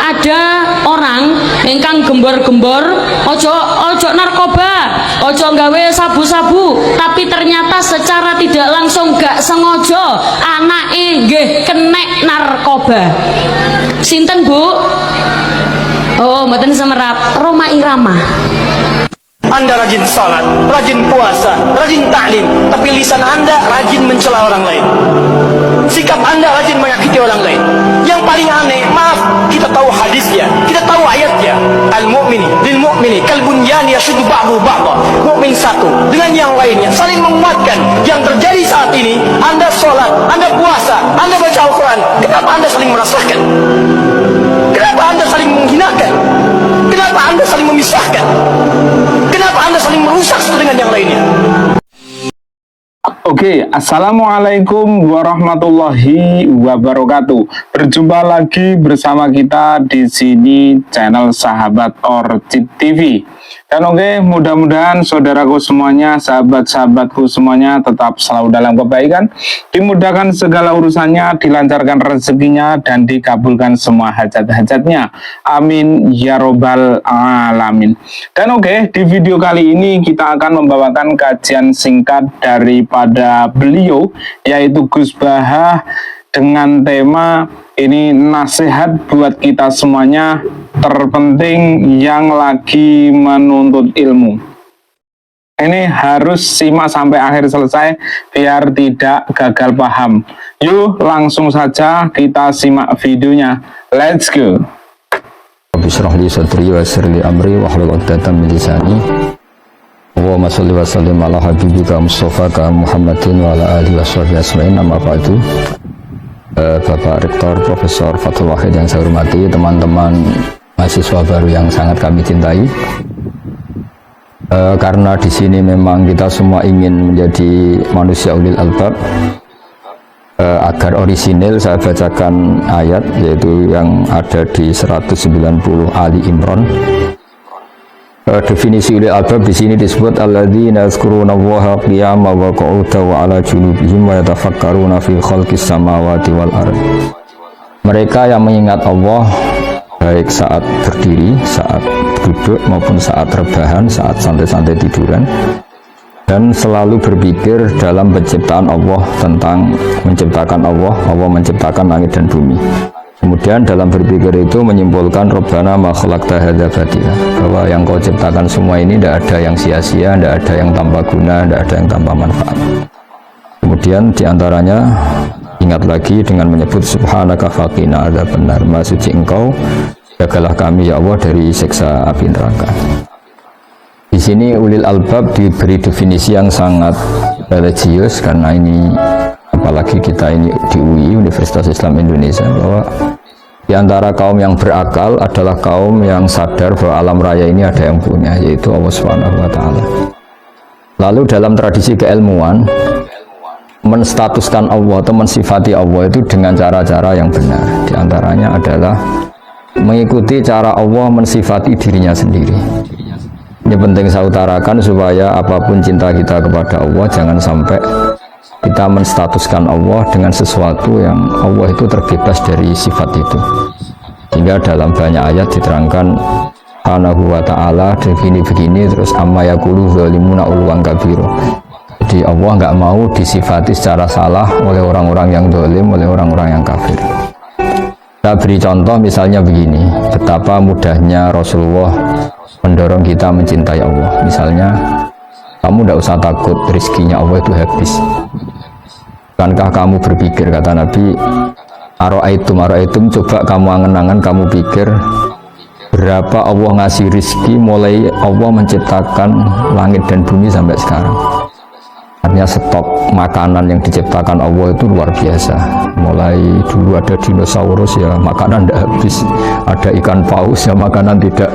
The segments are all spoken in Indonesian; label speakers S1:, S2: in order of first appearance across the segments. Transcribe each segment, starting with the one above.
S1: ada orang ingkang gembor-gembor ojo narkoba, ojo nggawe sabu-sabu, tapi ternyata secara tidak langsung gak sengaja anake nggih kenek narkoba. Sinten Bu? Oh, mboten semerap, Roma Irama.
S2: Anda rajin salat, rajin puasa, rajin taklim, tapi lisan Anda rajin mencela orang lain. Sikap Anda rajin menyakiti orang lain. Yang paling aneh, maaf, kita tahu hadisnya, kita tahu ayatnya. Al-mu'mini lil mu'mini kal bunyan yashuddu ba'duhu ba'dha. Mukmin satu dengan yang lainnya saling menguatkan. Yang terjadi saat ini, Anda salat, Anda puasa, Anda baca Al-Quran, kenapa Anda saling merasahkan? Kenapa Anda saling menghinakan? Kenapa Anda saling memisahkan? Kenapa Anda saling merusak satu dengan yang lainnya?
S3: Oke, assalamualaikum warahmatullahi wabarakatuh. Berjumpa lagi bersama kita di sini channel Sahabat Orchid TV. Dan oke, mudah-mudahan saudaraku semuanya, sahabat-sahabatku semuanya tetap selalu dalam kebaikan, dimudahkan segala urusannya, dilancarkan rezekinya, dan dikabulkan semua hajat-hajatnya. Amin ya robbal alamin. Dan oke, di video kali ini kita akan membawakan kajian singkat daripada beliau, yaitu Gus Baha, dengan tema ini nasihat buat kita semuanya, terpenting yang lagi menuntut ilmu. Ini harus simak sampai akhir selesai biar tidak gagal paham. Yuk langsung saja kita simak videonya. Let's go.
S4: Bismillah li sadri wa yassir li amri wahlul 'uqdatam min lisani. Allahumma shalli wa sallim ala habibika Mustafa Muhammadin wa ala alihi washabihi ajmain. Amma ba'du. Bapak Rektor Profesor Fathul Wahid yang saya hormati, teman-teman mahasiswa baru yang sangat kami cintai, karena di sini memang kita semua ingin menjadi manusia ulil albab, agar orisinil saya bacakan ayat yaitu yang ada di 190 Ali Imran. Definisi ulil albab di sini disebut alladzina yazkurunallaha qiyaman wa qu'udan wa 'ala junubihim wa yatafakkaruna fi khalqis samawati wal ardh. Mereka yang mengingat Allah baik saat berdiri, saat duduk maupun saat rebahan, saat santai-santai tiduran, dan selalu berpikir dalam penciptaan Allah, tentang menciptakan Allah menciptakan langit dan bumi. Kemudian dalam berpikir itu menyimpulkan Rabbana ma khalaqta hadza batila, bahwa yang kau ciptakan semua ini tidak ada yang sia-sia, tidak ada yang tanpa guna, tidak ada yang tanpa manfaat. Kemudian diantaranya ingat lagi dengan menyebut subhanaka faqina adzabannar, maha suci engkau, jagalah kami ya Allah dari siksa api neraka. Di sini ulil albab diberi definisi yang sangat religius, karena ini apalagi kita ini di UI Universitas Islam Indonesia, bahwa di antara kaum yang berakal adalah kaum yang sadar bahwa alam raya ini ada yang punya, yaitu Allah Subhanahu wa Ta'ala. Lalu dalam tradisi keilmuan, menstatuskan Allah atau mensifati Allah itu dengan cara-cara yang benar. Di antaranya adalah mengikuti cara Allah mensifati dirinya sendiri. Ini penting saya utarakan supaya apapun cinta kita kepada Allah, jangan sampai kita menstatuskan Allah dengan sesuatu yang Allah itu terbebas dari sifat itu. Hingga dalam banyak ayat diterangkan Subhanahu wa ta'ala begini-begini, terus amma yaqulu zalimuna uluwan kabiro. Jadi Allah nggak mau disifati secara salah oleh orang-orang yang zalim, oleh orang-orang yang kafir. Kita beri contoh misalnya begini, betapa mudahnya Rasulullah mendorong kita mencintai Allah. Misalnya, kamu tidak usah takut rizkinya Allah itu habis. Bukankah kamu berpikir, kata Nabi, aro'aitum, coba kamu angen-angen, kamu pikir berapa Allah ngasih rizki mulai Allah menciptakan langit dan bumi sampai sekarang. Artinya stok makanan yang diciptakan Allah itu luar biasa. Mulai dulu ada dinosaurus ya makanan tidak habis, ada ikan paus ya makanan tidak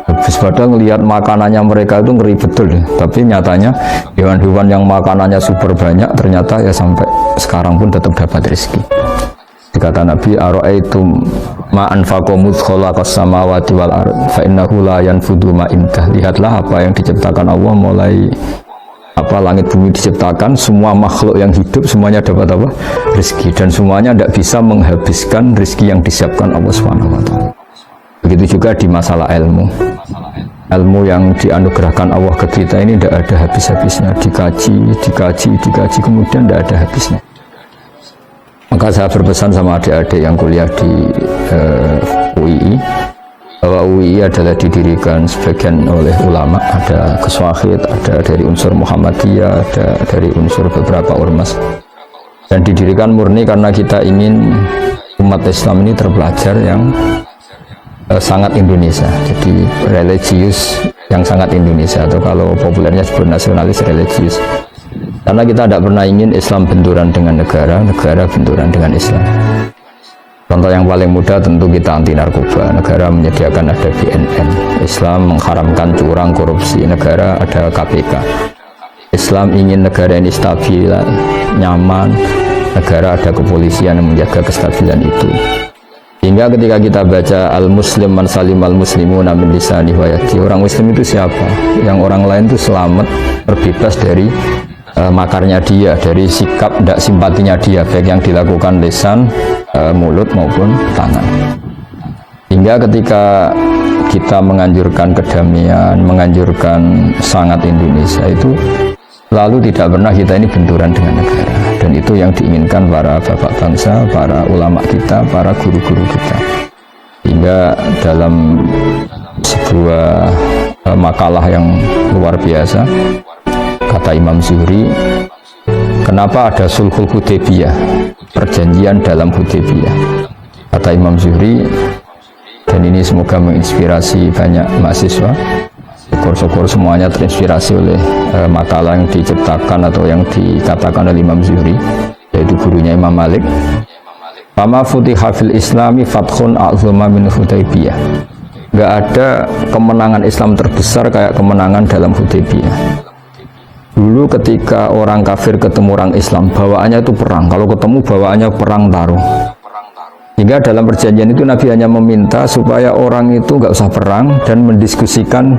S4: habis. Padahal ngelihat makanannya mereka itu ngeri betul ya. Tapi nyatanya hewan-hewan yang makanannya super banyak ternyata ya sampai sekarang pun tetap dapat rezeki. Kata Nabi, aro'aitum ma anfaqo mudz khalaqas samawati wal ardh fa innahu la yanfudu ma indah. Lihatlah apa yang diciptakan Allah mulai langit bumi diciptakan, semua makhluk yang hidup semuanya dapat apa? Rezeki, dan semuanya tidak bisa menghabiskan rezeki yang disiapkan Allah Subhanahu wa Ta'ala. Begitu juga di masalah ilmu. Ilmu yang dianugerahkan Allah ke kita ini tidak ada habis-habisnya, dikaji, kemudian tidak ada habisnya. Maka saya berpesan sama adik-adik yang kuliah di UII, bahwa UII adalah didirikan sebagian oleh ulama, ada Keswahid, ada dari unsur Muhammadiyah, ada dari unsur beberapa ormas, dan didirikan murni karena kita ingin umat Islam ini terpelajar yang sangat Indonesia, jadi religius yang sangat Indonesia, atau kalau populernya disebut nasionalis religius. Karena kita tidak pernah ingin Islam benturan dengan negara, negara benturan dengan Islam. Contoh yang paling mudah tentu kita anti narkoba, negara menyediakan ada BNN. Islam mengharamkan curang, korupsi, negara ada KPK. Islam ingin negara ini stabil, nyaman, negara ada kepolisian yang menjaga kestabilan itu. Hingga ketika kita baca al-muslim man salim al-muslimuna min lisanihi wa yadihi, orang muslim itu siapa? Yang orang lain itu selamat, terbebas dari makarnya dia, dari sikap tidak simpatinya dia, baik yang dilakukan lisan, mulut maupun tangan. Hingga ketika kita menganjurkan kedamaian, menganjurkan sangat Indonesia, itu lalu tidak pernah kita ini benturan dengan negara. Dan itu yang diinginkan para bapak bangsa, para ulama kita, para guru-guru kita. Hingga dalam sebuah makalah yang luar biasa, kata Imam Zuhri, kenapa ada sulhul Hudaybiyah, perjanjian dalam Hudaybiyah? Kata Imam Zuhri, dan ini semoga menginspirasi banyak mahasiswa, syukur-syukur semuanya terinspirasi oleh makalah yang diciptakan atau yang dikatakan oleh Imam Zuhri, yaitu gurunya Imam Malik. Fama futiha fil islami fathun a'zama min Hudaybiyah. Gak ada kemenangan Islam terbesar kayak kemenangan dalam Hudaybiyah. Dulu ketika orang kafir ketemu orang Islam, bawaannya itu perang. Kalau ketemu bawaannya perang tarung. Hingga dalam perjanjian itu Nabi hanya meminta supaya orang itu nggak usah perang dan mendiskusikan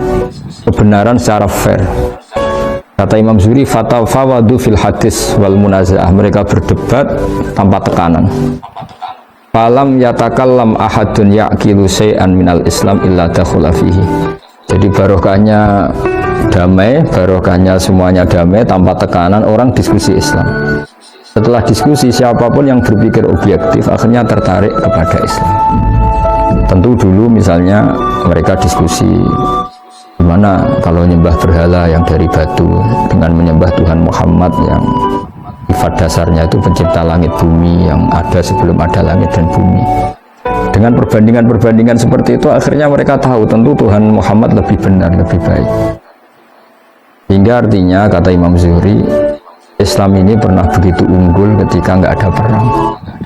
S4: kebenaran secara fair. Kata Imam Zuhri, fatawadu fil hadis wal munaza'ah, mereka berdebat tanpa tekanan. Falam yatakallam ahadun ya'kilu syai'an minal Islam illa dakhula fihi. Jadi barokahnya damai, barokahnya semuanya damai tanpa tekanan, orang diskusi Islam. Setelah diskusi, siapapun yang berpikir objektif akhirnya tertarik kepada Islam. Tentu dulu misalnya mereka diskusi gimana kalau menyembah berhala yang dari batu dengan menyembah Tuhan Muhammad yang sifat dasarnya itu pencipta langit bumi yang ada sebelum ada langit dan bumi. Dengan perbandingan-perbandingan seperti itu akhirnya mereka tahu tentu Tuhan Muhammad lebih benar, lebih baik. Hingga artinya kata Imam Zuhri, Islam ini pernah begitu unggul ketika nggak ada perang.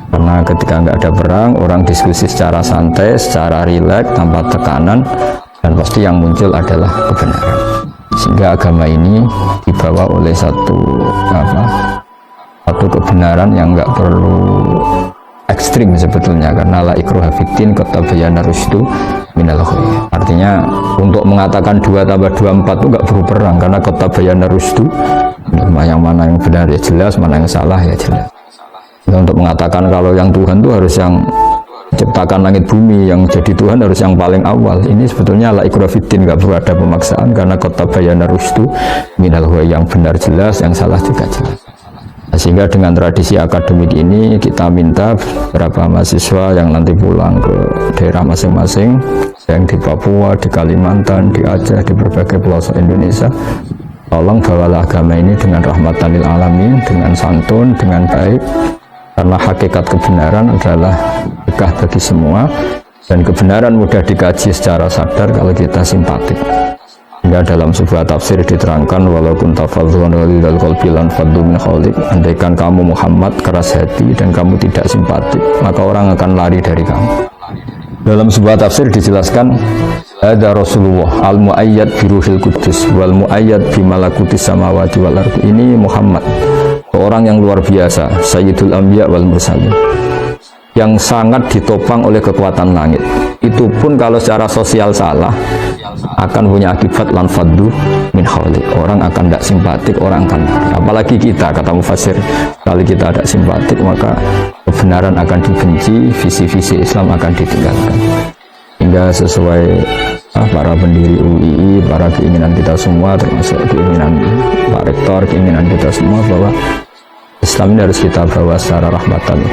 S4: Karena ketika nggak ada perang, orang diskusi secara santai, secara rileks, tanpa tekanan, dan pasti yang muncul adalah kebenaran. Sehingga agama ini dibawa oleh satu kebenaran yang nggak perlu ekstrim sebetulnya, karena la ikraha fiddin qad tabayyana rusydu minal ghayy. Artinya untuk mengatakan 2 tambah 2 4 itu nggak perlu perang, karena qad tabayyana rusydu, yang mana yang benar ya jelas, mana yang salah ya jelas. Dan untuk mengatakan kalau yang Tuhan itu harus yang ciptakan langit bumi, yang jadi Tuhan harus yang paling awal, ini sebetulnya la ikraha fiddin, nggak perlu ada pemaksaan, karena qad tabayyana rusydu minal ghayy, yang benar jelas, yang salah juga jelas. Sehingga dengan tradisi akademik ini kita minta beberapa mahasiswa yang nanti pulang ke daerah masing-masing, yang di Papua, di Kalimantan, di Aceh, di berbagai pelosok Indonesia, tolong bawalah agama ini dengan rahmatan lil alamin, dengan santun, dengan baik, karena hakikat kebenaran adalah berkah bagi semua, dan kebenaran mudah dikaji secara sadar kalau kita simpatik. Hingga dalam sebuah tafsir diterangkan, walaupun tafadzun walidal qalbi lan faddu min khalik, andaikan kamu Muhammad keras hati dan kamu tidak simpatik, maka orang akan lari dari kamu. Dalam sebuah tafsir dijelaskan, ada Rasulullah al-mu'ayyad bi ruhil qudus wal mu'ayyad bi malakutis samawati wal ardi. Ini Muhammad, orang yang luar biasa, sayyidul anbiya wal mursalin, yang sangat ditopang oleh kekuatan langit. Itu pun kalau secara sosial salah akan punya akibat lan faddu min khawli, orang akan tidak simpatik, orang akan lari. Apalagi kita, kata mufassir, kalau kita tidak simpatik maka kebenaran akan dibenci, visi-visi Islam akan ditinggalkan. sehingga sesuai para pendiri UII, para keinginan kita semua, termasuk keinginan Pak Rektor, keinginan kita semua, bahwa Islam ini harus kita bawa secara rahmatan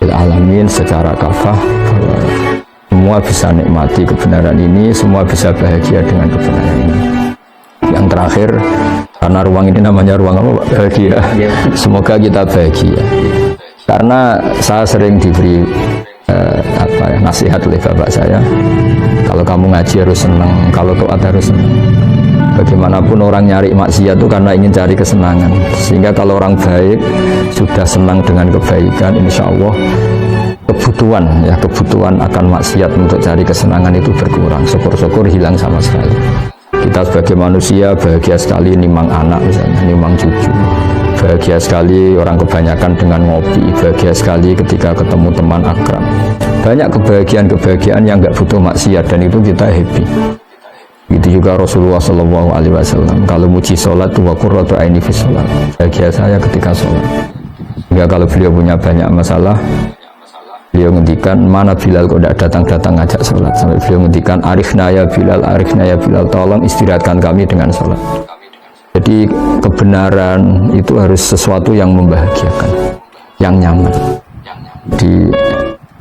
S4: lil alamin, secara kafah, bahwa semua bisa nikmati kebenaran ini, semua bisa bahagia dengan kebenaran ini. Yang terakhir, karena ruang ini namanya ruang apa, Pak? Bahagia. Semoga kita bahagia. Karena saya sering diberi nasihat oleh bapak saya, kalau kamu ngaji harus senang, kalau taat harus senang. Bagaimanapun orang nyari maksiat itu karena ingin cari kesenangan, sehingga kalau orang baik sudah senang dengan kebaikan, insya Allah kebutuhan akan maksiat untuk cari kesenangan itu berkurang, syukur-syukur hilang sama sekali. Kita sebagai manusia bahagia sekali nimang anak misalnya, nimang cucu, bahagia sekali orang kebanyakan dengan ngopi, bahagia sekali ketika ketemu teman akrab. Banyak kebahagiaan yang nggak butuh maksiat, dan itu kita happy. Itu juga Rasulullah SAW kalau muji sholat itu wa qurratu aini fi sholat, bahagia saya ketika sholat. Sehingga kalau beliau punya banyak masalah, beliau ngendikan, mana Bilal kok tidak datang-datang ngajak sholat, sampai beliau ngendikan, arifna ya Bilal, tolong istirahatkan kami dengan sholat. Jadi kebenaran itu harus sesuatu yang membahagiakan, yang nyaman.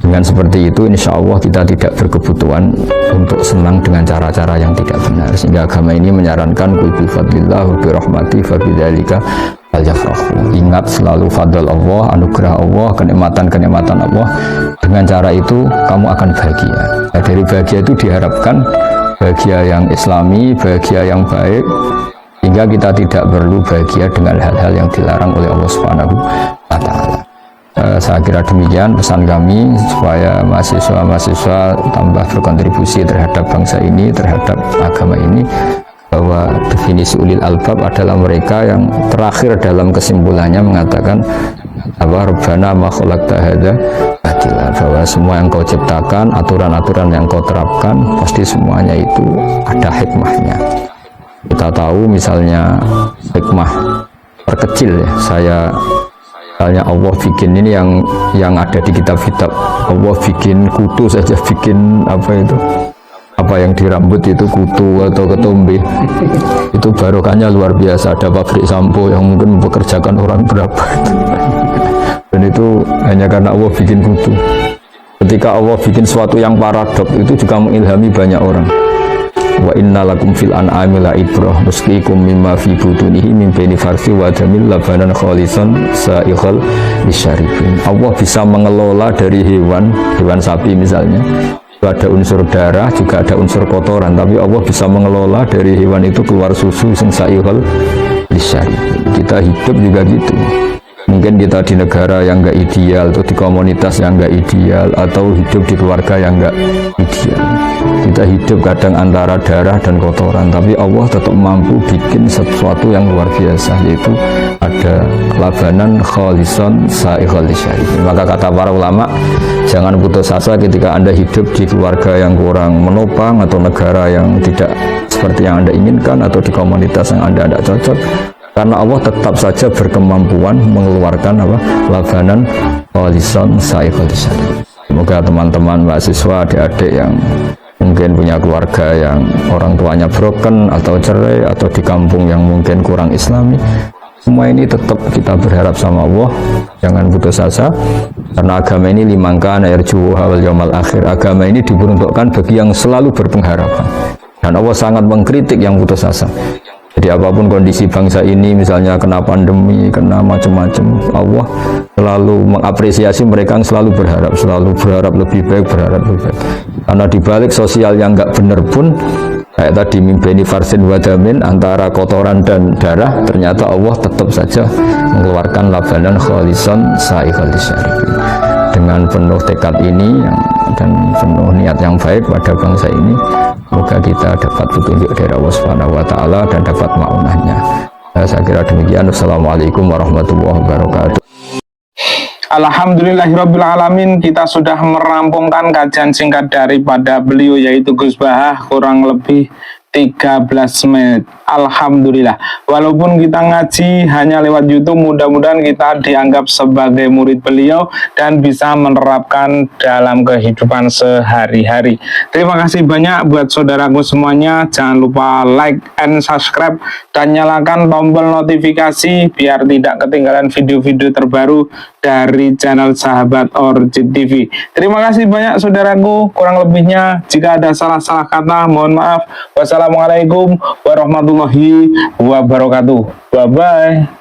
S4: Dengan seperti itu, insya Allah kita tidak berkebutuhan untuk senang dengan cara-cara yang tidak benar. Sehingga agama ini menyarankan qul bi fadlillah wa bi rahmati fa bidzalika falyafrahu. Ingat selalu fadl Allah, anugerah Allah, kenikmatan-kenikmatan Allah. Dengan cara itu kamu akan bahagia. Nah, dari bahagia itu diharapkan bahagia yang islami, bahagia yang baik, hingga kita tidak perlu bahagia dengan hal-hal yang dilarang oleh Allah Subhanahu wa Ta'ala. Saya kira demikian pesan kami, supaya mahasiswa-mahasiswa tambah berkontribusi terhadap bangsa ini, terhadap agama ini, bahwa definisi ulil albab adalah mereka yang terakhir dalam kesimpulannya mengatakan Rabbana ma khalaqta hadza batila, bahwa semua yang kau ciptakan, aturan-aturan yang kau terapkan, pasti semuanya itu ada hikmahnya. Kita tahu misalnya hikmah terkecil ya, misalnya Allah bikin ini yang ada di kitab-kitab, Allah bikin kutu saja, bikin apa yang di rambut itu kutu atau ketombe, itu barokahnya luar biasa. Ada pabrik sampo yang mungkin mempekerjakan orang berapa dan itu hanya karena Allah bikin kutu. Ketika Allah bikin sesuatu yang paradok, itu juga mengilhami banyak orang. Wa inna lakum fil an'ami la ibrah nusqikum mimma fi butunihi min baini farsi wa damil labanan khalisan sa'ighal lisyaribin. Allah bisa mengelola dari hewan sapi misalnya, ada unsur darah, juga ada unsur kotoran, tapi Allah bisa mengelola dari hewan itu keluar susu sing sa'ighal lisyaribin. Kita hidup juga gitu. Mungkin kita di negara yang enggak ideal, atau di komunitas yang enggak ideal, atau hidup di keluarga yang enggak ideal. Kita hidup kadang antara darah dan kotoran, tapi Allah tetap mampu bikin sesuatu yang luar biasa, yaitu ada labanan khalisan sa'ighal lisyaribin. Maka kata para ulama, jangan putus asa ketika Anda hidup di keluarga yang kurang menopang, atau negara yang tidak seperti yang Anda inginkan, atau di komunitas yang Anda tidak cocok. Karena Allah tetap saja berkemampuan mengeluarkan labanan khalisan sa'ighal lisyaribin. Semoga teman-teman mahasiswa, adik-adik yang mungkin punya keluarga yang orang tuanya broken atau cerai, atau di kampung yang mungkin kurang islami, semua ini tetap kita berharap sama Allah, jangan putus asa, karena agama ini limangkan yarjuhu wal yaumal akhir. Agama ini diperuntukkan bagi yang selalu berpengharapan, dan Allah sangat mengkritik yang putus asa. Jadi apapun kondisi bangsa ini, misalnya kena pandemi, kena macam-macam, Allah selalu mengapresiasi mereka yang selalu berharap lebih baik, Karena dibalik sosial yang nggak benar pun, kayak tadi mimbeni farsin wadamin, antara kotoran dan darah, ternyata Allah tetap saja mengeluarkan labanan khalisan sa'ighal lisyaribin. Dengan penuh tekad ini dan penuh niat yang baik pada bangsa ini, semoga kita dapat petunjuk dari Allah Subhanahu wa Ta'ala dan dapat maunahnya. Saya kira demikian. Assalamualaikum warahmatullahi wabarakatuh.
S3: Alhamdulillahirabbil alamin, kita sudah merampungkan kajian singkat daripada beliau, yaitu Gus Bahah, kurang lebih 13 menit. Alhamdulillah. Walaupun kita ngaji hanya lewat YouTube, mudah-mudahan kita dianggap sebagai murid beliau dan bisa menerapkan dalam kehidupan sehari-hari. Terima kasih banyak buat saudaraku semuanya. Jangan lupa like and subscribe dan nyalakan tombol notifikasi biar tidak ketinggalan video-video terbaru dari channel Sahabat Orchid TV. Terima kasih banyak saudaraku. Kurang lebihnya jika ada salah-salah kata mohon maaf. Wassalamualaikum warahmatullahi wabarakatuh. Bye bye.